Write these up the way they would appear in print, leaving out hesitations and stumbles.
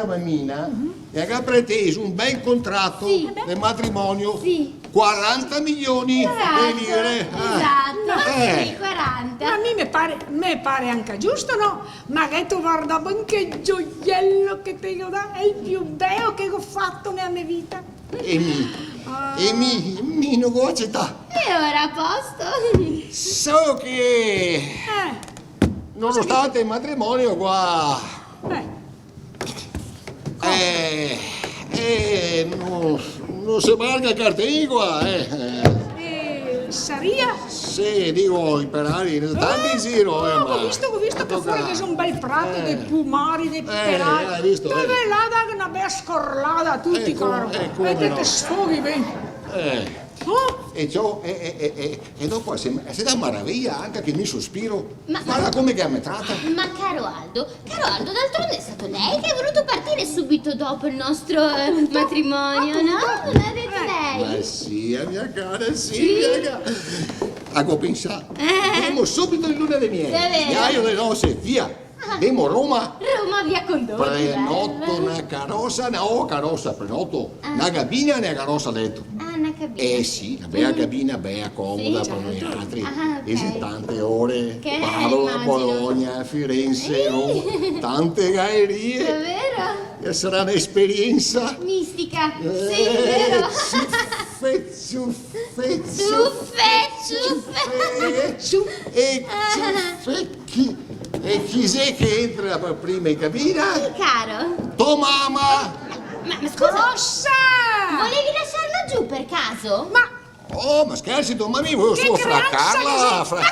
Mammina e ha preteso un bel contratto Sì. del matrimonio, Sì. 40 milioni di lire. Esatto, sì, 40. Ma a me pare anche giusto, no? Ma che tu guarda, ben che gioiello che ti ho dato, è il più bello che ho fatto nella mia vita. E mi non vuoi accettare. E ora a posto? So che nonostante il matrimonio qua non si marca cartini qua. Saria? Sì, dico, i penali, tanti in giro. Ma Ho visto che fuori che sono un bel prato, dei pumari, dei hai penali. visto, Dove là da una bella scorlata a tutti, Ecco, caro. ecco, E te no. te sfoghi bene. Oh? E dopo si dà maraviglia anche che mi sospiro. Ma- Guarda come che mi tratta. Ma caro Aldo, d'altronde è stato lei che è voluto partire subito dopo il nostro matrimonio, no? Non l'ha detto Ma lei? sì, mia cara, sì, mia cara. Ecco, pensa, andiamo subito in luna di miele. È vero. Diario delle nozze, via. Andiamo a Roma. Roma via Condotti. Prenoto una carrozza, prenoto una cabina e una carrozza dentro. Ah, una cabina. Eh sì, una bella cabina, bella comoda Sì, per noi certo. altri. Ah, ok. E sì, tante ore, Che Padova, immagino. Bologna, Firenze, Roma, tante gallerie. Davvero? E sarà un'esperienza. Mistica. Sì, vero? Ciuffe, Ciuffe. e chi sei che entra per prima in cabina? Caro, Tua mamma! ma scusa, Rossa! volevi lasciarla giù per caso? Ma Oh, ma scherzi, tua mamma, volevo Che solo creanza fraccarla, che Ma come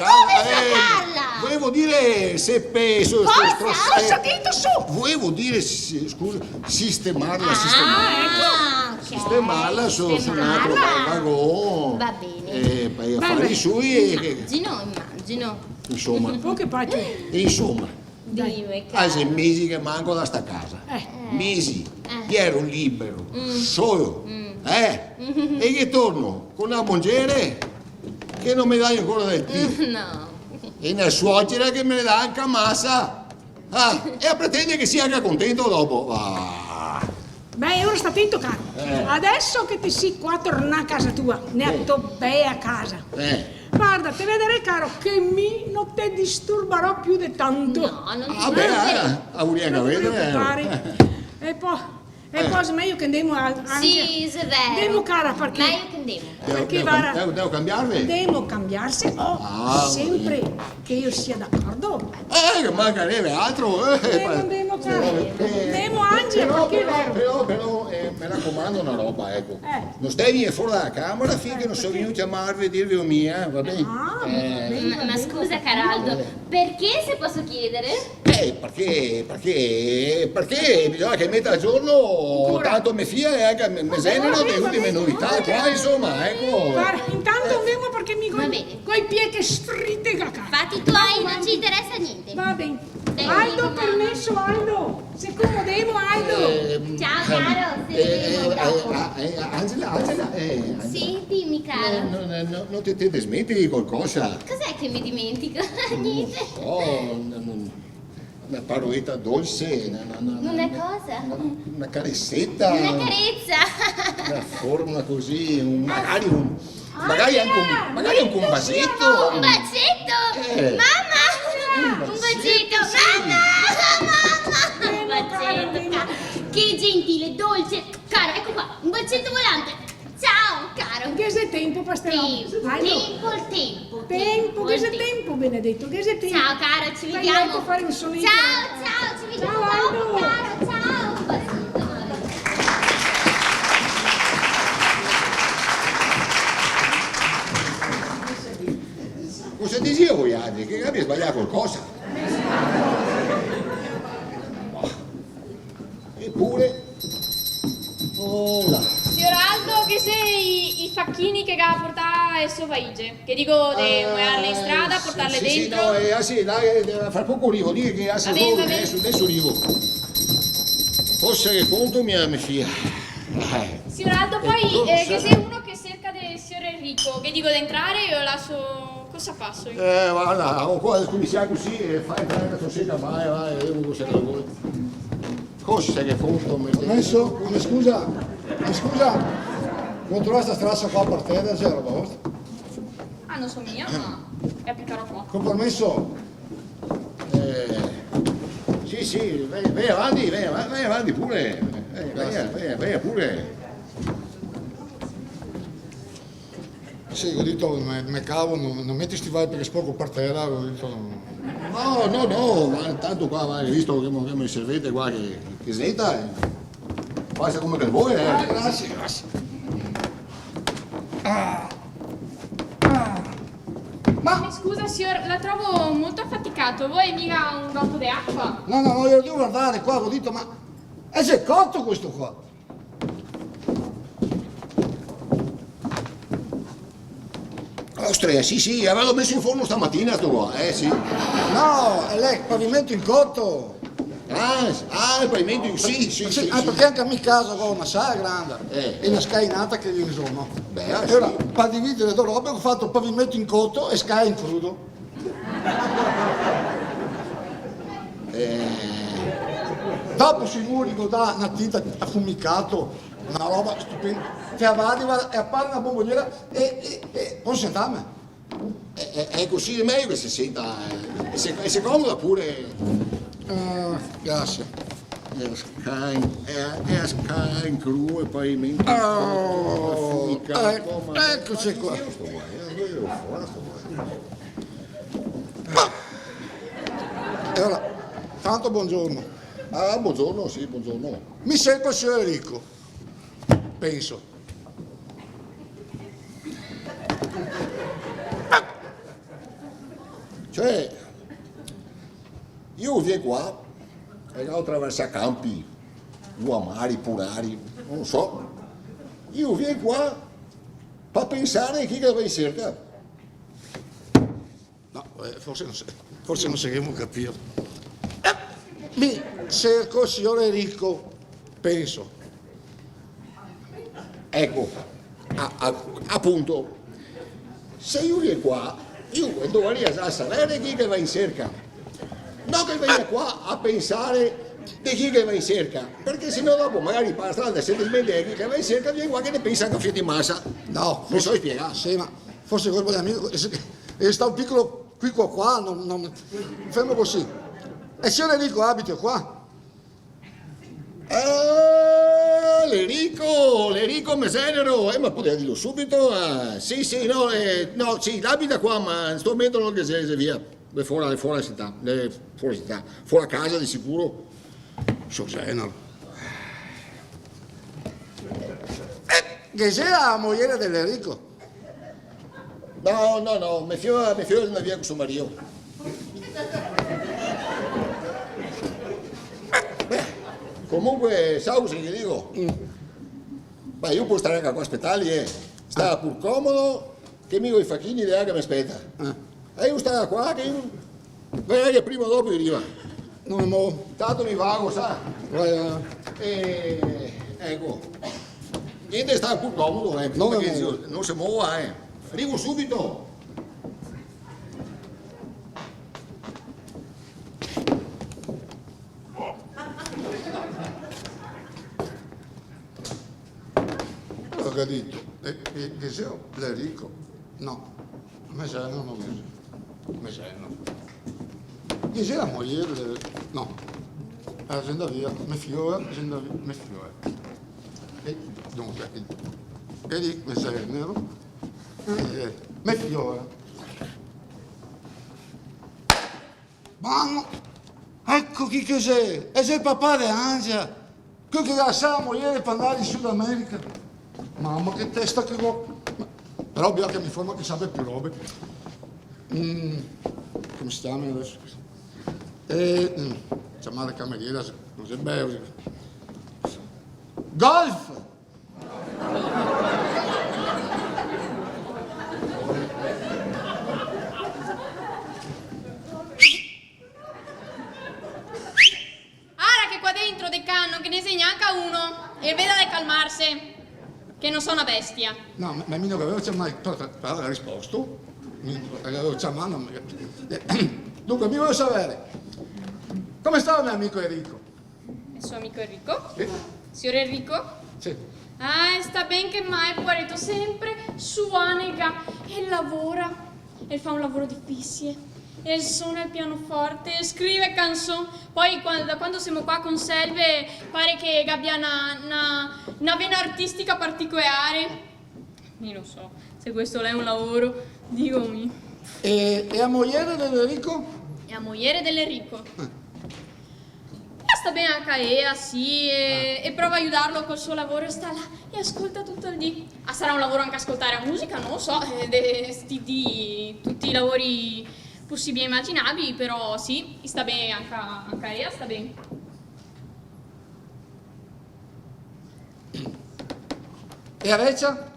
fraccarla? volevo dire seppe cosa dito su? volevo dire, scusa, sistemarla, Ah, ok. sistemarla su un altro vagone. Va bene. E poi Va affari bene. sui, Immagino. insomma, oh che pace. Dimmi, ah, caro. sei mesi che manco da sta casa. Mesi, che ero libero, solo, e che torno con una moglie che non mi dai ancora del tè. No. E una suocera che me ne dà anche a massa. E pretende che sia anche contento dopo. Beh, ora sta attento, caro. Adesso che ti sei qua tornare a casa tua, nella tua bella casa. Guarda, te vedrai, caro, che non ti disturberò più di tanto. No, non ti Vabbè, preoccupare. auguri Non a ti vedere. preoccupare. E poi è meglio che andiamo anche... Sì, se è vero. Andiamo, cara, perché... Meglio che andiamo. Perché guarda, Devo cambiarvi? devo cambiarsi, sempre che io sia d'accordo. Che mancherebbe altro. Andiamo, cara. Andiamo, Angela, perché è vero. Però mi raccomando una roba, ecco. Non stai via fuori dalla camera finché non sono venuto a chiamarvi e dirvi mia, va bene? Ma scusa, caro Aldo, perché se posso chiedere? Perché bisogna che metta a giorno tanto mi fia e anche mi segnano le ultime novità qua, insomma, ecco. Guarda, intanto andiamo perché mi Va bene. coi piedi che strite, cara. Fatti tuoi, non ci interessa niente. Va bene. Dai, Aldo, mamma. permesso, Aldo. Se comodemo, Aldo. Ciao, caro, se vediamo. Angela, Sì, dimmi, caro. non ti smetti di qualcosa? Cos'è che mi dimentico? Niente. Una paroletta dolce, Una cosa? una carezzetta, Una carezza. una forma così, magari anche un vasetto. Un bacetto. Mamma. Un bacetto. Mamma. Un bacetto. Caro. Che gentile, dolce. Caro, ecco qua. Un bacetto volante. Ciao, caro. Che se tempo, pastello? Tempo, che se tempo, Benedetto, che se tempo. Ciao, caro, ci Fai vediamo. alto fare un solito. Ciao, ci vediamo Ciao, dopo, Aldo. caro. Ciao. Un bacetto. Cosa dici voi altri? Che abbia sbagliato qualcosa? Eppure, là. Signor Aldo, che sei i facchini che va a portare a sua valigie? Che dico di muoverle in strada, portarle dentro? Sì, dai, fra poco arrivo, dire che Va bene, va bene. adesso arrivo. Forse che conto mi fia. Signor Aldo, poi che sei uno che cerca del signor Enrico, che dico di entrare io lascio... Cosa faccio io? Guarda, qua cominciamo così e fai entrare la tua sera, vai, cosa che vuoi. Cosa sei che conto? Messo, mi scusa, non trovo sta strada qua per terra, c'è roba vostra? Ah, non so mia, ma è applicarò qua. Con permesso? Sì, vai avanti pure. Vai pure. Sì, ho detto, me cavo, non metti stivali perché sporco per terra, ho detto... No, ma tanto qua, hai visto che mi servete qua che snetta, faccia come che vuoi, Grazie. Ma scusa signor, la trovo molto affaticato. Vuoi mica un gatto di acqua? No, io devo guardare qua, ho detto, ma... è già cotto questo qua! Ostras, sì, avevo messo in forno stamattina sto qua, sì. No, è lei, pavimento in cotto! Il pavimento, sì. Perché anche a mia casa ho una sala grande e una scainata che viene insomma. Beh, e ora, per dividere le robe ho fatto pavimento in cotto e scai in crudo. Dopo si muri da una tinta affumicato, una roba stupenda. Che arriva e appare una bomboniera e non sentame. È così, è meglio che si senta, e si comoda pure. Grazie. È in cru e pavimento. Eccoci qua. E ora, tanto buongiorno. Buongiorno, sì, buongiorno. Mi sento il signor Enrico, penso. Cioè, io vengo qua e attraverso campi, uamari, purari, non so. Io vengo qua per pensare a chi che va in cerca. No, forse non seguiamo capire. Mi cerco il signor Enrico, penso. Ecco, appunto, se io vengo qua, io dovrei a sapere chi che va in cerca. Non che venga qua a pensare di chi che va in cerca, perché sennò dopo magari per la strada se ti smetti chi che va in cerca, viene qua che ne pensa che fiat di massa. No, mi so spiegare. Sì, ma forse colpa dell'amico, e sta un piccolo qui qua, non fermo così. E signor Enrico abita qua? L'Enrico Mesenero, ma poteva dirlo subito. Sì, abita qua, ma in questo momento non che se via, fuori la città, fuori casa di sicuro. Suo genero. Che sei la moglie dell'Enrico? No, mi fio di una via con suo marito. Comunque, sai cosa gli dico? Beh, io posso stare anche qua a aspettare, sta pur comodo, che mi ho i facchini di che mi aspetta. E io stavo qua, che io vedrai che prima o dopo arriva. Non mi muovo. Tanto mi vago, sa? Ecco, niente, sta pur comodo, non si muova, Arrivo subito. Che ha detto? Che sia l'Enrico? No, Meseno non Meseno. Che sia la moglie? No, agenda via, me fiore. E dunque, e lì Meseno, me fiore. Ma ecco chi cos'è? È il papà di Angela, quello che lasciava la moglie per andare in Sud America. Mamma che testa che ho! Però bisogna che mi forma che sa più robe. Come si chiama adesso? Chiamare cameriera, non si beve. Golf! Ara che qua dentro decano che ne segna anche a uno e veda di calmarsi. Che non sono una bestia. No, ma mi non avevo chiamato, però ha risposto. Mi avevo chiamato. Dunque, mi voglio sapere, come stava mio amico Enrico? suo amico Enrico. Sì. Signor Enrico? Sì. Sta ben che mai guarito sempre suonega e lavora. E fa un lavoro difficile. E suona il pianoforte, scrive canzoni. Poi da quando siamo qua con Selve pare che abbia una vena artistica particolare. Io non so se questo è un lavoro, dicomi. E a moglie dell'Enrico? È la moglie dell'Enrico. Sta bene anche Ea, sì, e prova a aiutarlo col suo lavoro, sta là e ascolta tutto il dì. Sarà un lavoro anche ascoltare la musica, non lo so, tutti i lavori possibili e immaginabili, però sì, sta bene anche Ea, sta bene. E a Reccia?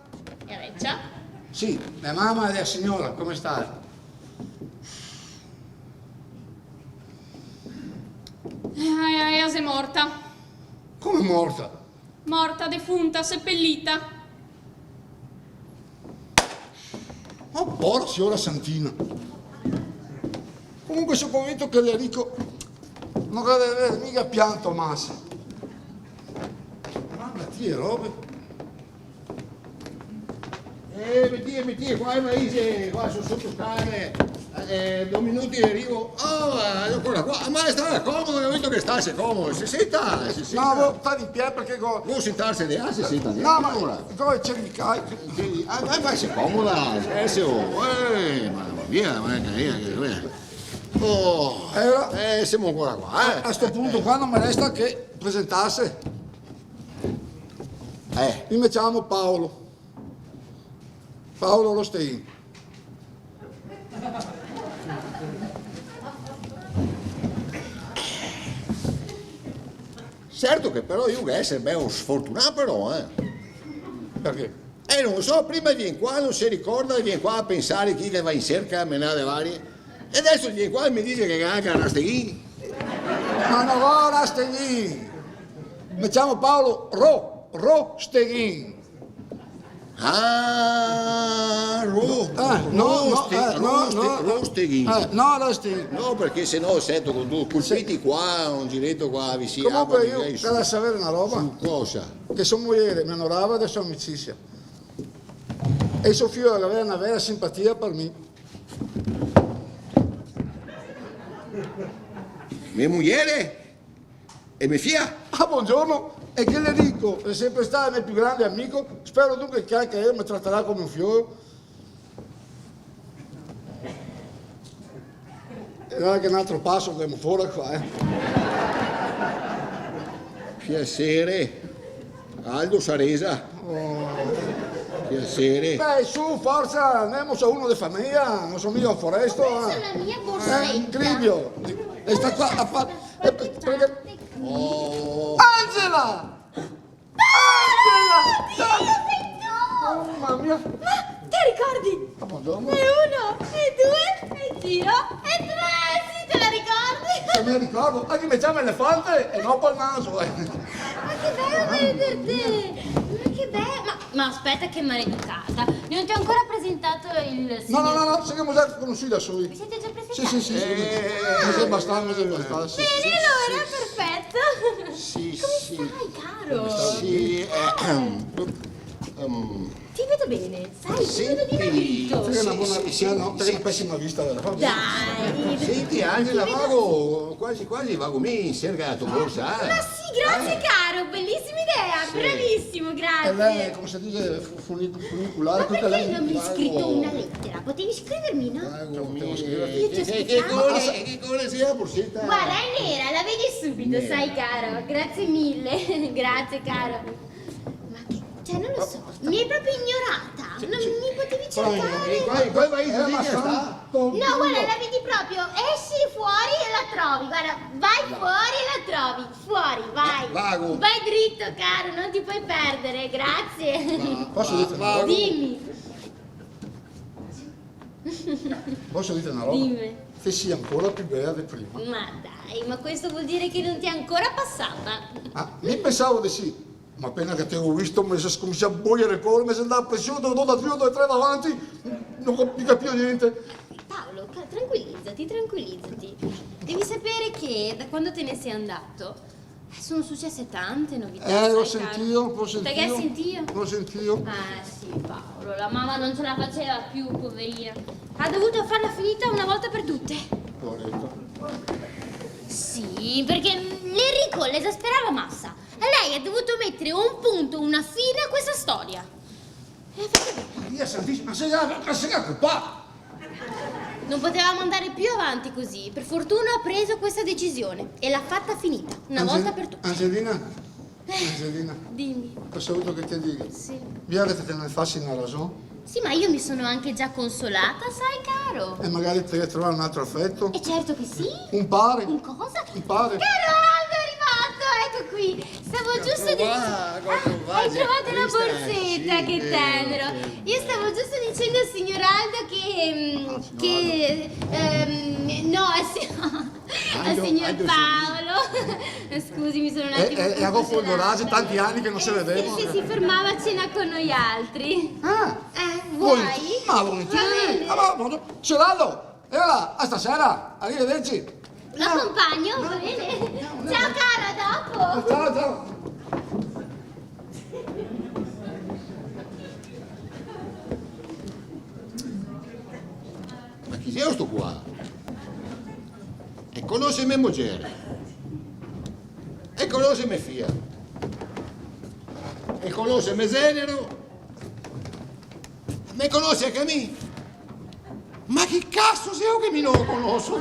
E a Reccia? Sì, la mamma della signora, come sta? Ea è morta. Come morta? Morta, defunta, seppellita. Oh, povera signora Santina. Comunque sono convinto che l'Enrico non deve avere mica pianto massa. Mamma tia, robe. Metti, qua mi dice, qua sono sotto cane, 2 minuti e arrivo. Oh, ancora qua, ma sta comodo, ho visto che sta, se comodo, si senta. No, sta di piedi perché... Non sentarsi di si senta. No, ma come c'è il cai? Ma si comoda, ma via, via. Oh, siamo ancora qua, A sto punto qua non mi resta che presentarsi. Mi chiamo Paolo. Paolo Rostein. Certo che però io che essere ben sfortunato però, Perché? Non so, prima viene qua, non si ricorda, viene qua a pensare chi che va in cerca, menate varie, e adesso viene qua e mi dice che anche a Rasteghin. Ma non va Rasteghin. Mi chiamo Paolo Rostein. Rasteghin. No, Rasteghin. No, perché sennò sento con 2 pulpiti qua, un giretto qua vicino. Comunque io devo sapere una roba. Su cosa? Che sua moglie mi onorava della sua amicizia. E suo figlio aveva una vera simpatia per me. Mia moglie? E mia figlia? Ah, buongiorno. E che le dico? È sempre stato il mio più grande amico. Spero dunque che anche lei mi tratterà come un fiore. E non è che un altro passo andiamo fuori qua, Piacere. Aldo Saresa. Piacere. Beh, su, forza, andiamo a uno di famiglia, non sono mica un foresto. Questa è la mia borsetta. Cribio. E sta qua a fare... Oh. Angela! Angela! Oh, mamma mia! Ma ti ricordi? Ah, buongiorno. E 1, e 2, e giro, e 3, sì, te la ricordi? Se mi ricordo, anche mi chiama elefante e non per il naso. Ma che bello vedere! Ma che bello! Ma aspetta che maleducata! Non ti ho ancora presentato il signor... No, siamo già conosciuti da soli. Vi siete già presentati? Sì. Mi sembra abbastanza. Bene, allora, perfetto! Sì, Come sì. stai, caro? Sì, Ti vedo bene, sai, ti vedo dimagrito. Perché una buona sì. perché una pessima vista della famiglia. Dai! Senti Angela, vago, quasi vago me in cerca della tua borsa, Ma sì, grazie caro, bellissima idea, bravissimo, E lei, grazie. come si dice, Ma funicolare, tutta perché lei. non mi hai scritto una lettera? Potevi scrivermi, no? Devo scrivere. Io ti aspettavo. Che colore sia la borsetta? Guarda, è nera, la vedi subito, sai caro. Grazie mille, grazie caro. Ma che, cioè non lo so, mi hai proprio ignorata. Non mi potevi cercare. Poi vai così ma che sta. No, guarda, la vedi proprio, esci fuori e la trovi, guarda, vai fuori e la trovi, fuori, vai. Vago. Vai dritto, caro, non ti puoi perdere, grazie. Posso dire una roba? Dimmi, Posso dire una roba? dimmi. Che sia ancora più bella di prima. Ma dai, ma questo vuol dire che non ti è ancora passata. Ah, io pensavo di sì, ma appena che ti ho visto mi si comincia a bogliere il cuore, mi si andava a pressione, dove da 2 3 davanti, non capivo niente. Paolo, tranquillizzati. Devi sapere che da quando te ne sei andato Sono successe tante novità. L'ho sai, sentito, caro. Te che hai sentito? L'ho sentito. Ah sì, Paolo, la mamma non ce la faceva più, poverina. Ha dovuto farla finita una volta per tutte. Poveretto. Sì, perché l'Enrico l'esasperava massa. E lei ha dovuto mettere un punto, una fine a questa storia. E ha fatto bene. Maria Santissima, ma sei qua! Non potevamo andare più avanti così. Per fortuna ha preso questa decisione e l'ha fatta finita, una volta per tutte. Angelina, Dimmi. ho saputo che ti dico. Sì. Viale te ne fassi una ragione Sì, ma io mi sono anche già consolata, sai, caro? e magari te trovare un altro affetto. E certo che sì. Un pare. Un cosa? Un pare. Caro Aldo, è arrivato, ecco qui. Stavo giusto dicendo... hai trovato la borsetta, Sì, che tenero. Io stavo giusto dicendo al signor Aldo no, al signor Aldo, Paolo. Scusi, mi sono un attimo Avevo folgorato tanti anni che non si vedevano. Se si fermava a cena con noi altri. Vuoi? Vuoi? Ma volentieri. Va bene. Ce l'ho. E allora, a stasera. Arrivederci. L'accompagno? Va bene. Ciao caro, a dopo. Ciao. Ma chi sei sto qua? E conosce mia moglie. E conosce mia figlia. E conosce mio genero. Me conosce anche me. Ma che cazzo sei io che mi non lo conosco?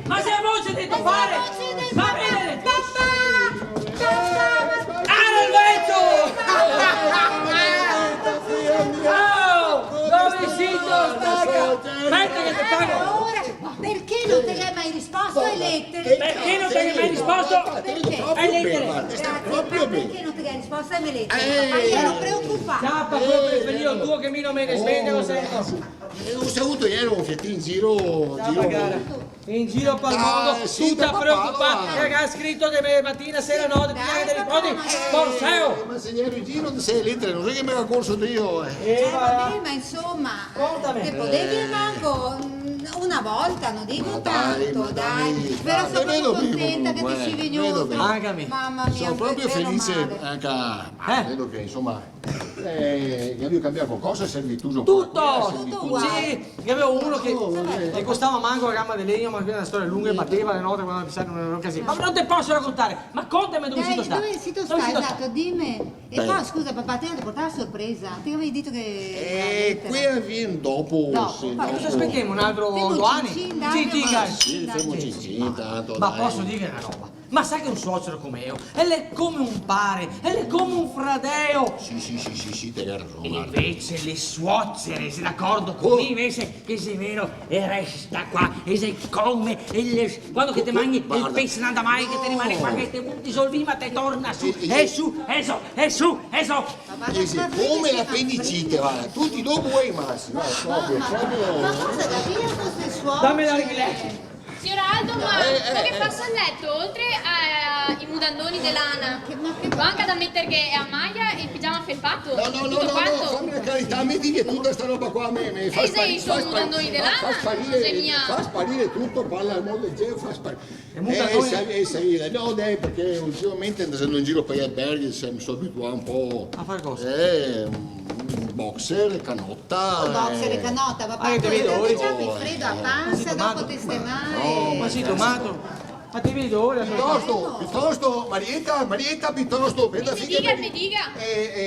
Ma se la voce detto fare! Va bene! Ah, il vento! Oh, dove siete, stacca? Aspetta che ti pago! Perché non te hai mai risposto alle lettere? Perché non te ne hai mai risposto? Perché? Hai lettere! Grazie, proprio ma bene. perché non ti hai risposto alle lettere? Ma io ero preoccupata. Zappa proprio il periodo tuo che mi non me ne svende, lo sento! Ho saputo ieri un fiattino in giro. Zappa cara! In giro per il Ah, mondo, sì, tutta papà, preoccupata, allora. che ha scritto che mattina, sera, notte, Dai, dei papà, nipoti, ma- Porseo! Ma se ero in giro di 6 lettere, non so che mi ha corso Dio. Vabbè, ma insomma, Contami. te potevi manco una volta, non dico Ma dai, tanto, ma dai. dai. Però Ma sono vedo proprio vivo contenta che comunque, ti ci vedo venuto. vivo. Anche a me. Mamma mia, Sono proprio meno felice male. anche vedo che insomma che devo cambiare qualcosa, è servituso. Tutto! Tutto uguale. Sì, che avevo uno che costava manco la gamma di legno, ma quella è una storia lunga e batteva le note quando pisavano in un'occasione. Ma non te posso raccontare, ma contami dove Dai, sito sta. dove sito Dove stai? sito sta? Esatto, dimmi. E Beh. poi scusa papà, te non ti portava a sorpresa. Ti avevi detto che... Qui viene dopo. Dopo, sì, poi Cosa aspettiamo? Un altro Femo 2 anni? cincin, dai, Sì, ma- dai. Sì, femo cincin, tanto. Ma dai. posso dire una roba? Ma sai che un suocero come io, e è come un pare, e è come un frateo. Sì, te hai ragione. E guarda. invece le suocere, sei d'accordo con me invece che sei vero e resta qua e sei come e quando che ti mangi il Guarda. pesce non anda mai che te rimane qua che te butti sul ma te torna su Sì, e sì. su e su e su e su. Papà, Sì, ma come perché l'appendicite, guarda, tutti dopo vuoi massi, guarda, proprio. Ma cosa da dire a queste suocere? Dammi la rigletta. Signor Aldo, ma voi che passa a letto, oltre ai mudandoni dell'Ana, manca da mettere che è a maglia e il pigiama felpato? No, Tutto quanto? fammi la carità, metti via tutta sta roba qua a me, mi fa sei sono mudandoni dell'Ana? Sei mia. fa sparire tutto, parla al mondo intero, fa sparire. mudandoni? No, dai, perché ultimamente andando in giro per gli alberghi mi sono abituato un po'. A fare cosa? Un boxer, canotta. Boxer e canotta, papà. Ah, che ti poi vedo, dopo ora. c'è il freddo a panza, tomato. dopo ti stai male. Ma sì, tomato. Ma ti vedo ora. Piuttosto, Marietta, piuttosto, per la figlia. Mi dica.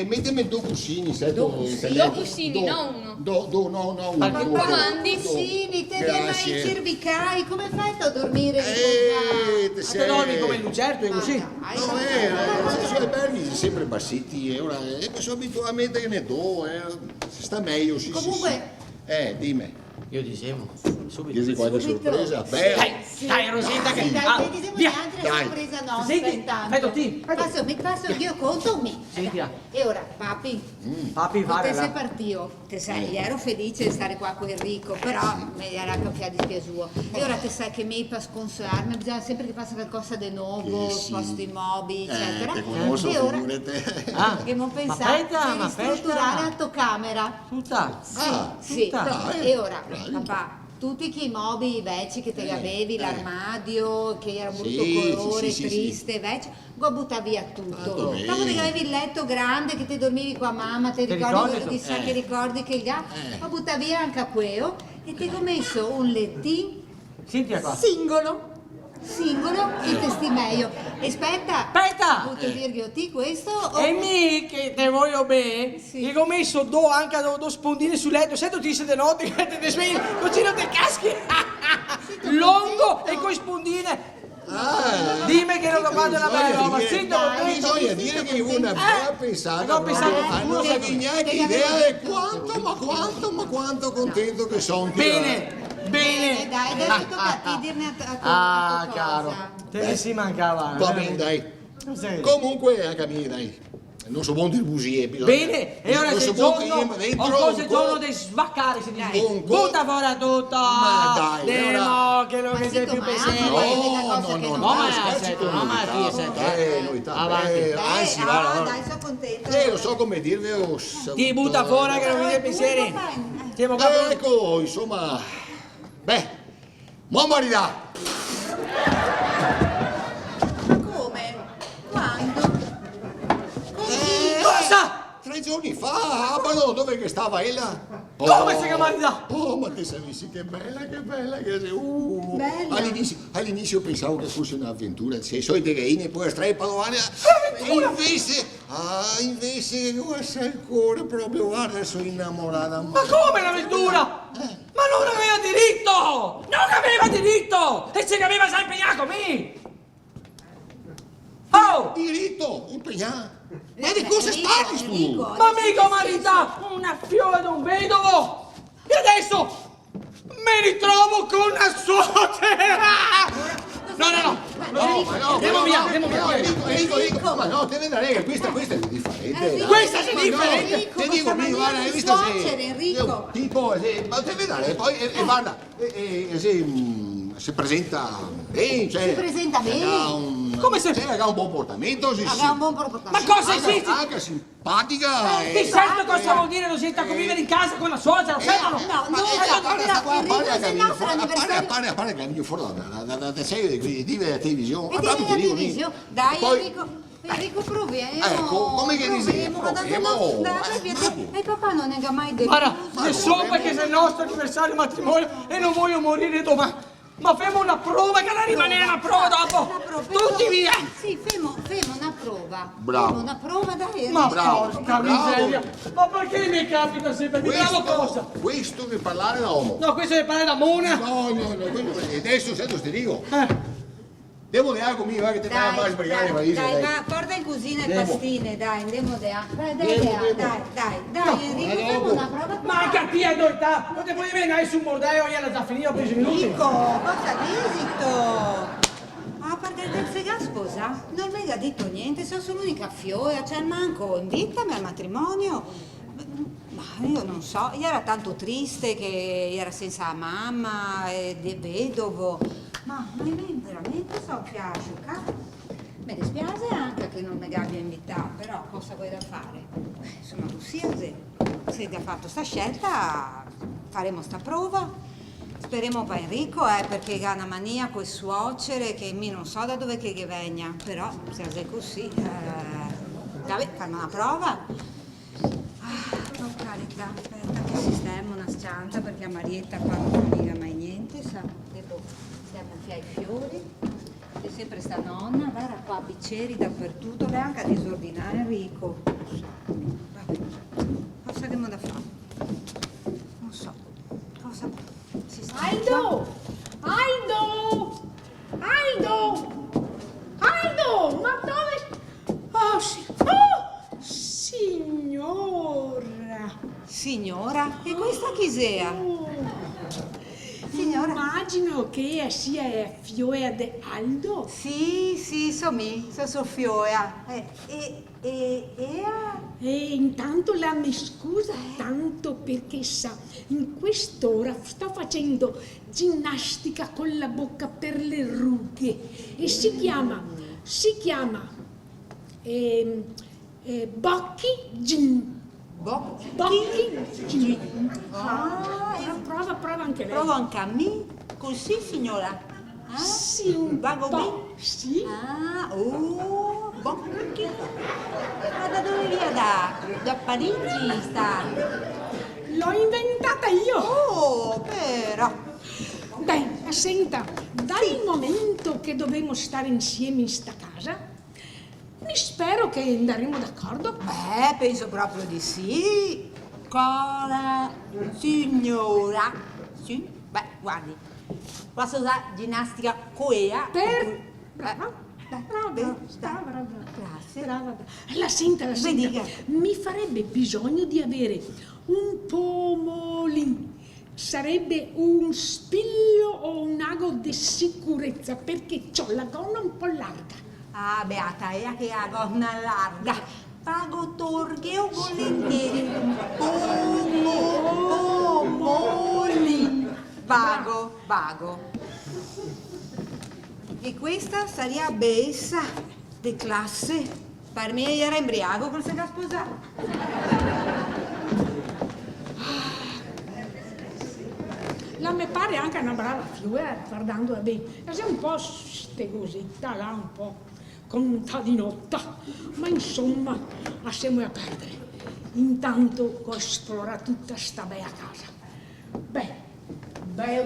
Mettimi due cuscini, sai? Due cuscini, no uno. No, uno. Ma Papà, comandi? Cuscini, te ne mai Grazie. cervicai, come fai a dormire Te Ma te dormi come il lucerto e così. No, sui alberghi sempre bassetti, ora mi sono abituato a mettere ne do, si sta meglio, sì. Comunque- Dimmi, Io dicevo, subito. chiedi qualche Subito. sorpresa? Beh, Dai, Rosetta che... Dai, Ah, vediamo via. neanche dai. la sorpresa nostra Senti, intanto. fai tutti, fai Mi passo io conto me. Senti, ah. E ora, papi, Papi, te fare sei la... partito, te sai, io ero felice di stare qua con Enrico, però mi era cambiato dispiaciuto. E ora te sai che mi per sconsolarmi, bisogna sempre che passa qualcosa di nuovo, Sì. posto immobili, eccetera. te conosco, E ora figurate. Ah, che non ma pensare aspetta, di ma ristrutturare aspetta. la tua camera. Tutta. Sì, Tutta. e ora, Bravi. papà, tutti i mobili vecchi che te avevi, l'armadio che era brutto Sì, colore, sì, triste, vecchio, go butta via tutto. Dove? Dopo che avevi il letto grande che te dormivi con mamma, ti ricordi chissà che ricordi che gli ha, go butta via anche a quello e ti ho messo un lettino singolo e te sti meglio. Aspetta! Posso dirgli a te questo? E mi che te voglio bene, Sì. che ho messo anche due spondine sul letto, sento ti sei di notte che te svegli, così non te caschi. Longo e con spondine. Dimmi che non lo faccio una bella roba, sento Bisogna dire che una bella pensata, hanno che idea di quanto contento che sono. Bene. Dai, adesso tocca a te dirne a Ah, cosa. caro, Te ne si mancava. Va bene, dai. Comunque, anche a me, dai. Non so buon di bugie. Bene, e ora non se so buon che giorno, io ho cose giorno di svaccare, si dice. Butta fuori tutto. Ma dai, Demo, che non sei più pensiero. No, avanti. Anzi, guarda, Dai, sono contenta. non so come dirvi. Ti butta fuori che non mi sei pensieri. Siamo capito. Ecco, insomma. Beh, mo morirà. Come? Quando? Cosa? 3 giorni fa, ma no, dove che stava ella? Come si chiama là? Oh, ma te sapessi che bella che sei. Bella. All'inizio pensavo che fosse un'avventura, se solite gaine poi streppano, invece guarda il cuore proprio, guarda, sono innamorata. Ma come l'avventura? Ma non aveva diritto! Non aveva diritto! E se ne aveva già impegnato con me! Oh! Diritto, impegnato. Ma di cosa stati tu? Ma mica marità! Una figlia di un vedovo! E adesso mi ritrovo con una suocera! No, andiamo via! Enrico, ma no, te ne dai, questa è differente. Questa è differente! Enrico, Ti dico, questa maniera guarda, hai di visto suocere, Enrico. tipo, ma te vedrai, poi, guarda, si presenta bene, cioè... Si presenta bene? Come se... Ha un buon portamento, Aveva un buon comportamento. Ma cosa esiste? Anche simpatica. Ti sento cosa vuol dire non siete a convivere in casa con la suocera? Sentono? A parte che fuori da serie di televisione. Vedi la televisione? Dai, Enrico, proviamo. Ecco, come che dici? Proviamo. E papà non ne ha mai detto. Guarda, ne so perché è il nostro anniversario di matrimonio e non voglio morire domani. Ma famo una prova che la rimane una prova dopo. Tutti via. Sì, femo una prova. Bravo. Femo una prova, dai. Ma Bravo, porca bravo. miseria. Ma perché mi capita sempre di bravo cosa? Questo deve parlare da uomo. No, questo deve parlare da Mona. No, adesso sento ti dico. Devo dare conmigo, che te vai a fare sbrigare, ma Dai, va, porta in cucina e pastine, dai, andiamo dai, Enrico, famo una prova. Ma anche a te hai età. Non ti puoi venire su un bordello e alla già finito 10 minuti. Enrico, cosa dici? Ah, perché te sei già sposa? Non mi ha detto niente, sono solo l'unica fioia, cioè manco invitami al matrimonio. Ma io non so, io era tanto triste che era senza mamma e vedovo. Ma a me veramente sono piaciuta. Mi dispiace anche che non mi abbia invitato, però cosa vuoi da fare? Insomma, tu se ti ha fatto sta scelta, faremo sta prova. Speriamo per Enrico, perché ha una mania con i suocere che mi non so da dove che venga, però se è così, vabbè, faremo una prova. Oh carità, aspetta che sistema una scianta perché a Marietta qua non mi dica mai niente, sa, devo gonfiare i fiori. C'è sempre sta nonna, guarda qua, bicchieri dappertutto, lei anche a disordinare Enrico. Vabbè, cosa che mo da fare? Non so, cosa si sta... Aldo, ma dove... Oh, signora! Signora? E questa chi sia? Signora? Immagino che sia figlia di Aldo. Sì, sono Sofia. E intanto la mi scusa tanto perché sa, in quest'ora sta facendo ginnastica con la bocca per le rughe e si chiama Bocchi Gin. Bocchini. Prova anche lei. Provo anche a me. Così, signora? Sì, un Vago po'. bene? Sì. Bocchini. Ma da dove via? Da Parigi sta? L'ho inventata io. Oh, però. Beh, senta, dal momento che dobbiamo stare insieme in sta casa, mi spero che andremo d'accordo. Beh, penso proprio di sì. Cara signora. Sì? Beh, guardi, posso usare ginnastica coea? Brava. Brava. Grazie. Brava. La senta. Dica. Mi farebbe bisogno di avere un pomolino. Sarebbe un spiglio o un ago di sicurezza, perché ho la gonna un po' larga. Ah, beata, è che ha gonna larga. Pago torgheo volentieri. Pomolin. Vago. E questa sarebbe essa di classe. Per me era embriago quando si era sposato. La me pare anche una brava figura, guardando bene. È un po' stegosetta là, un po' contadinotta, ma insomma, lasciamo a perdere. Intanto esplora tutta sta bella casa. Beh,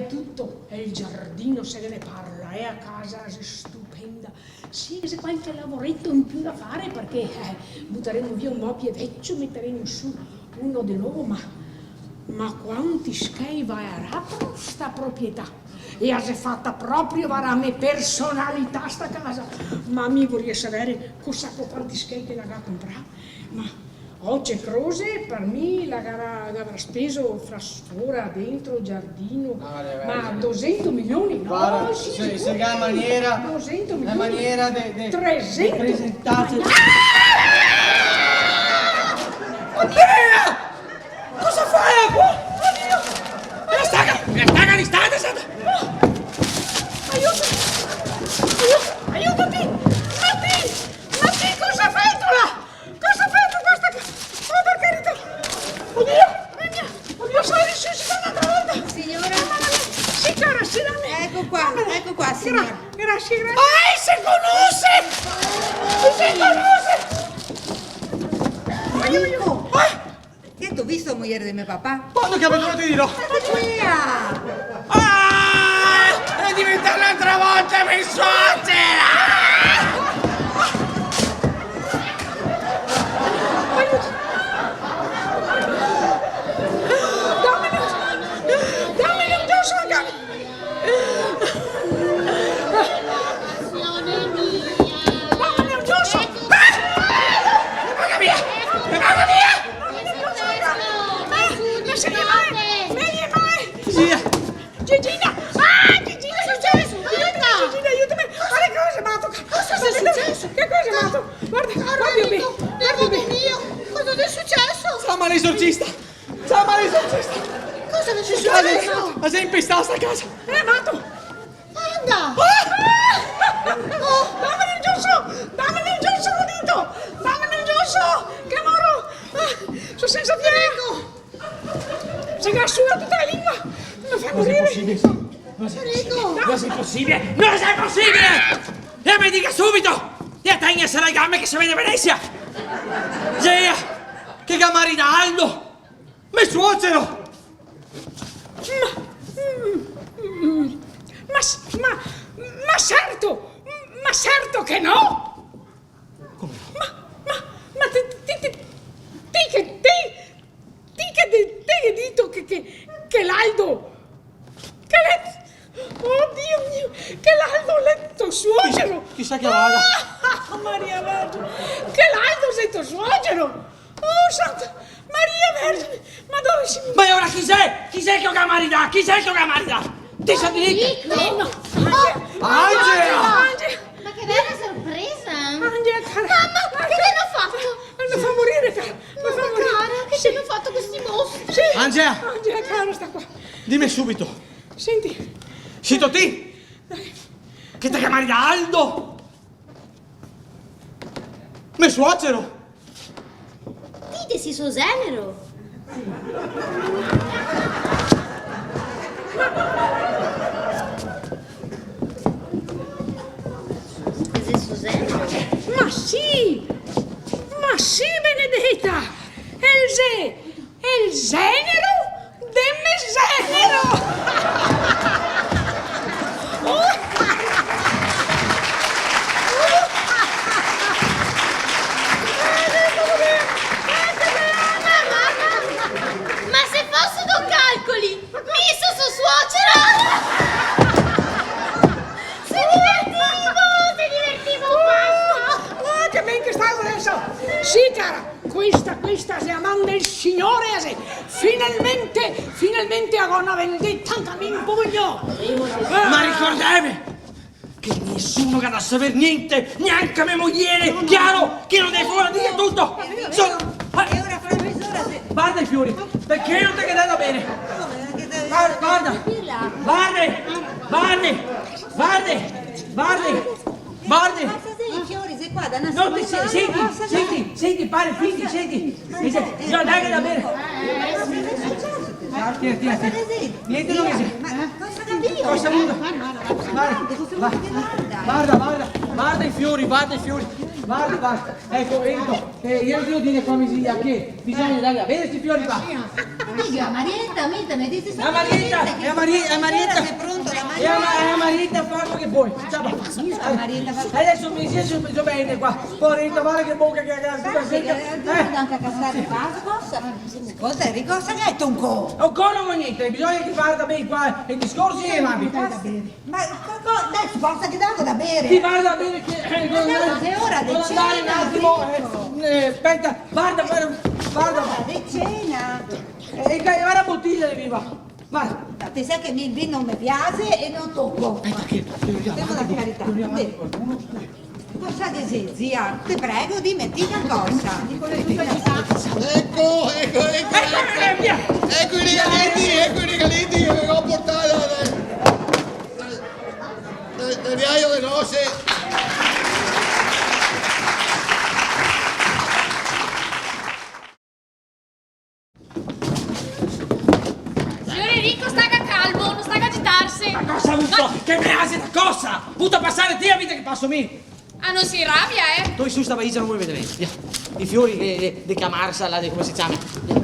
tutto, e il giardino se ne parla, è a casa stupenda. Sì, c'è qualche lavoretto in più da fare perché butteremo via un mobile vecchio, metteremo su uno di nuovo, ma quanti schei va a rapere sta proprietà? E ha fatta proprio la mia personalità sta casa. Ma mi vorrei sapere cosa quanti schei che la ha comprato. Ma oggi cose per me l'avrà speso fra sfora, dentro, giardino. Ma 200 milioni? No, Guarda, sì, se la maniera, 200 milioni. la maniera di 300. presentarsi. Oddio! Cosa fai qua? Oddio! La staga di strada, santa! Aiutati! Matti, cosa fai tu là? Cosa fai tu questa cosa? Oh, per carità! Oddio, sono risuscitata un'altra volta! Signora? Sì, cara, sì, da me! Ecco qua, signora. Grazie. Si conosce! Aiuto! Che t'ho visto muoiere di mio papà? Quando che avventura ti dirò? È diventata un'altra volta mia suocera! Dammene un giusto, Gigina! Gigina, è successo? Aiutami! Ma che cosa, Mato? Cosa è successo? Che cosa, Mato? Guarda mio! Cosa è successo? Chiama l'esorcista! Cosa è successo? Ma sei impestata sta casa! Mato! Anda! Dammene il giusto, udito! Dammene il giusto! Che moro! Sono senza fiato! Si gassuta tutta la lingua! Non fa morire! Non è possibile! E mi dica subito! E tenga le gambe che si vede Venezia! Zia! Che gamarina Aldo! Mi suocero! Ma certo che no! Come? Ma ti che dito che l'Aldo... Oddio mio! Che l'Aldo è tuo suocero! Chissà che vada! Maria Vergine! Che l'Aldo è tuo suocero! Oh, Santa Maria Vergine! Ma dove si... Ma ora chi sei? Chi sei che ho gamarina? Chi sei che ho gamarina? Ti sa di No! Angela! Ma che bella sorpresa! Angela, cara! Mamma, che ti hanno fatto? Mi fa morire, cara! Mi fa morire! Cara, che ti hanno fatto questi mostri? Sì! Angela! Angela, cara, sta qua! Dimmi subito! Senti! Sito ti! Che te chiamari da Aldo! Mi suocero! Ti te si so genero. Ma sì, Benedetta, è il genero del genero. Ma se fosse do calcoli, misso su suocera! Si divertivo questo! Oh, che ben che stai adesso! Sì, cara, questa si amanda il Signore, finalmente avrò una vendetta anche a me in pugno! Ma ricordatevi che nessuno che non sapere niente, neanche mia moglie, chiaro? Che non deve fuori dire tutto! E ora professore se... Guarda i fiori, perché non ti quedata bene? Guarda! Passa i fiori, sei qua da una No, senti, pare, figli, senti. No, dai che da bene. Tieni. Niente non che Ma cosa capisco? cosa avuto? Guarda i fiori. Guarda. Ecco, io devo dire come si dice che bisogna dare a bene questi fiori qua. Amica, Marietta, mi dite La Marietta. Sei pronto, la E la Marietta fa quello che vuoi. Adesso mi sento bene qua. Poi guarda che bocca che ha anche a cascare cosa è? Cosa che è Tonco? ancora non niente, bisogna che guarda bene qua i discorsi e avanti. Ma dai, forza che danno da bere. Ti guarda bene che Che ora devo di andare un cena? attimo. Aspetta, guarda. Di cena? E guarda la bottiglia di viva. Guarda. Ti sai che il vino non mi piace e non tocco. Devo la carità. Cosa che sei, zia? Ti prego, dimmi una cosa. Ecco i regaliti che vengo a portare dal viaggio di nozze. Signor Enrico, staga calmo, non staga agitarsi. Ma cosa ha avuto? Che me hace la cosa? Puta passare te a vita che passo me. Ah, non si rabbia, Tu su sta valigia non vuoi vedere. Via. I fiori di Camarsa, là, come si chiama. Via.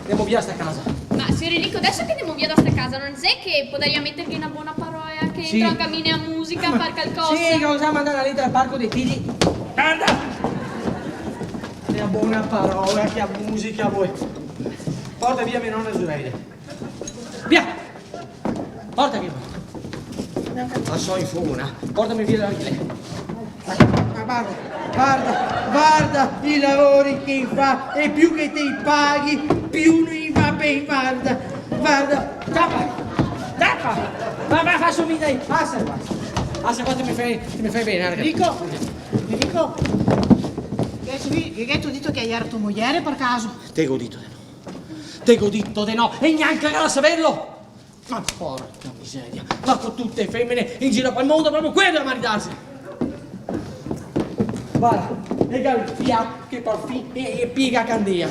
Andiamo via sta casa. Ma signor Enrico, adesso che andiamo via da sta casa, non sai che potrei mettervi una buona parola che Sì. entra a cammine a musica, a far qualcosa? Sì, che possiamo andare a lettera al parco dei figli. Guarda! Una buona parola, che a musica vuoi. Porta via mia nonna Zuleide. Via! Porta via. La so in funa. Portami via da lei. Guarda i lavori che fa e più che ti paghi, più ne va bene, guarda. Tappa! Ma faccio vita lì, passa qua ti mi fai bene, raga. Enrico, che tu detto che ieri tua moglie per caso? Te godito di no, e neanche a saperlo! Ma porca miseria, ma con tutte le femmine in giro per il mondo proprio quello da maridarsi! Guarda, e Galfia che parfì e piega candia!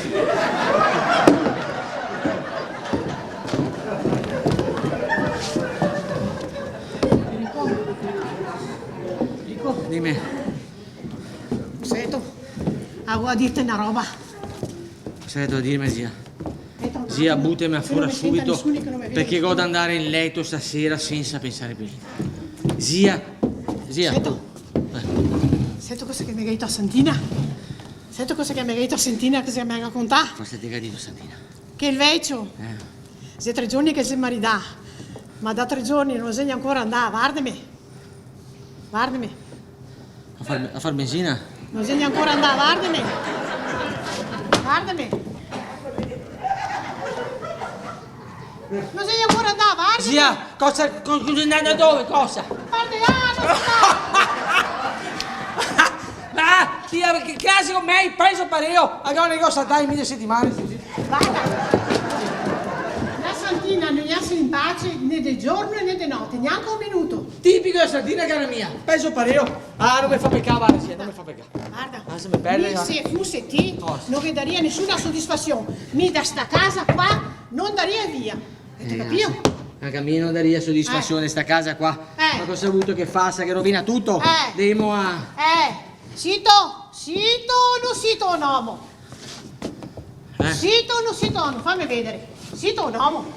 Enrico, Dimmi, sento, avevo a dirti una roba. sai da dirmi zia, buttami a fuori subito perché ho da andare in letto stasera senza pensare più. Zia. Sento cosa che mi hai detto a Santina? Sento cosa che mi hai detto a Santina, cosa che mi hai raccontato? Cosa ti ha detto Santina? Che il vecchio, se 3 giorni che si marità, ma da 3 giorni non segna ancora andare, guardami. A far benzina? Non segna ancora andare, guardami. Non sei ancora andare, guarda! Zia, cosa andando dove? Cosa? Ah, zia, che casi con me, penso pareo! Allora ne ho saltare in 1000 settimane. Guarda! La Santina non gli ha in pace né di giorno né di notte, neanche un minuto. Tipico di Santina, cara mia. Penso pareo. Ah, non mi fa peccare, zia, non mi fa peccare. Guarda, se mi perde. Se fosse te, non vi daria nessuna soddisfazione. Mi da sta casa qua non daria via. Avete capito? Anche a me non daria soddisfazione sta casa qua. Ma cosa hai avuto che fa? Sa che rovina tutto. Demo a... Sito o non sito un uomo? Sito o non sito un uomo? Fammi vedere. Sito un uomo?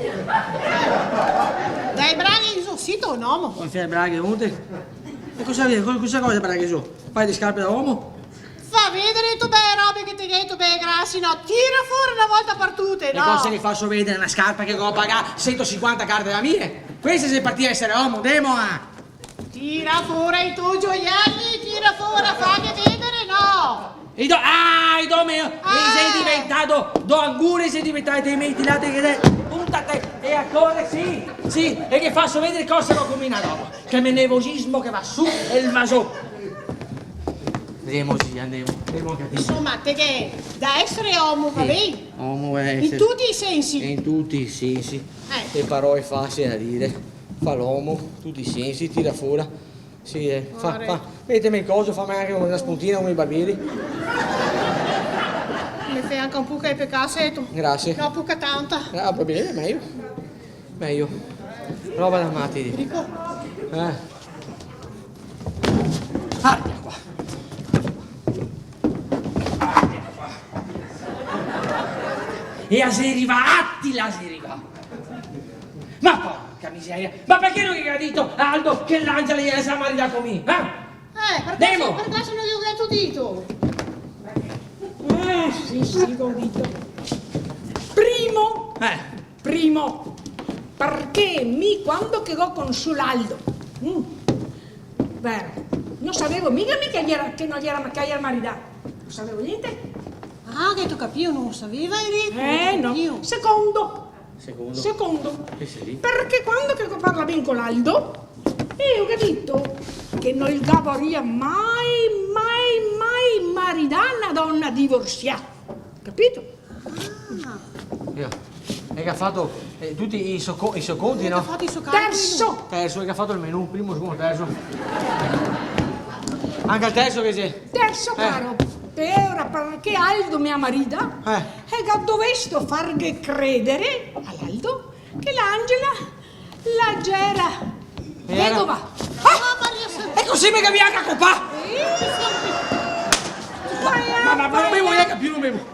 Dai braghe sono sito un uomo? Come fai braghe, monte? E cosa vuoi da braghe su? Fai di scarpe da uomo? Fa vedere tu bei robe che ti detto bei grassi, no? Tira fuori una volta per tutte, no? E cosa ne faccio vedere una scarpa che devo pagare 150 carte da mie? Queste se parti a essere uomo, demo a... Tira fuori i tuoi gioielli, tira fuori, fammi vedere, no? I do mio, sei diventato, do angure, sei diventato dei mentilati che puntate, e ancora sì, e che faccio vedere cosa ho combinato dopo, che il nervosismo che va su e il va su. Andiamo, capito. Insomma, te che da essere uomo, va bene? Uomo è In tutti i sensi. in tutti i sensi. Le parole facili da dire. Fa l'uomo, tutti i sensi, tira fuori. Sì, mettimi il coso, fammi anche una spuntina come i barbieri. Mi fai anche un po' che peccato. Grazie. No, poca tanta. Va bene, meglio. Roba da matti. Dico. Guarda qua. E a se arriva, Attila se arriva. Ma porca miseria, ma perché non gli ha detto Aldo che l'Angela gliela sa maritare con me? Per caso non gli ho detto dito? Sì, ho dito. Primo, perché quando che go con sull'Aldo, non sapevo mica che non gli era maritato, non sapevo niente. Ah, che tu capivo, non lo sapeva Enrico? No. Secondo. Perché quando che parla bene con l'Aldo, io ho detto che non il gavoria mai maritare una donna divorziata. Capito? E che ha fatto tutti i socconti, no? Terzo! Terzo, che ha fatto il menù, primo, secondo, terzo. Anche al terzo che c'è? Terzo, caro. Ora perché Aldo mia marita e che dovessi farghe credere all'Aldo che l'Angela la gera vedova. E così mi capisco a copà! Ma non bevo neanche più, non bevo.